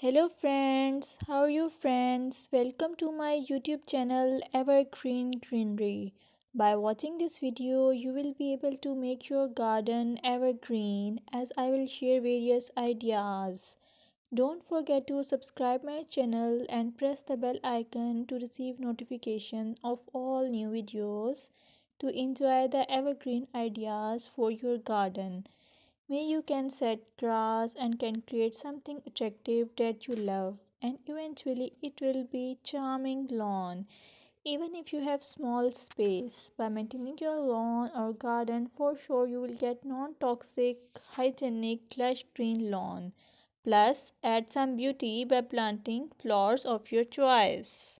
Hello friends, how are you friends? Welcome to my YouTube channel Evergreen Greenery. By watching this video, you will be able to make your garden evergreen as I will share various ideas. Don't forget to subscribe my channel and press the bell icon to receive notification of all new videos to enjoy the evergreen ideas for your garden. May you can set grass and can create something attractive that you love and eventually it will be charming lawn. Even if you have small space, by maintaining your lawn or garden for sure you will get non-toxic, hygienic, lush green lawn. Plus add some beauty by planting flowers of your choice.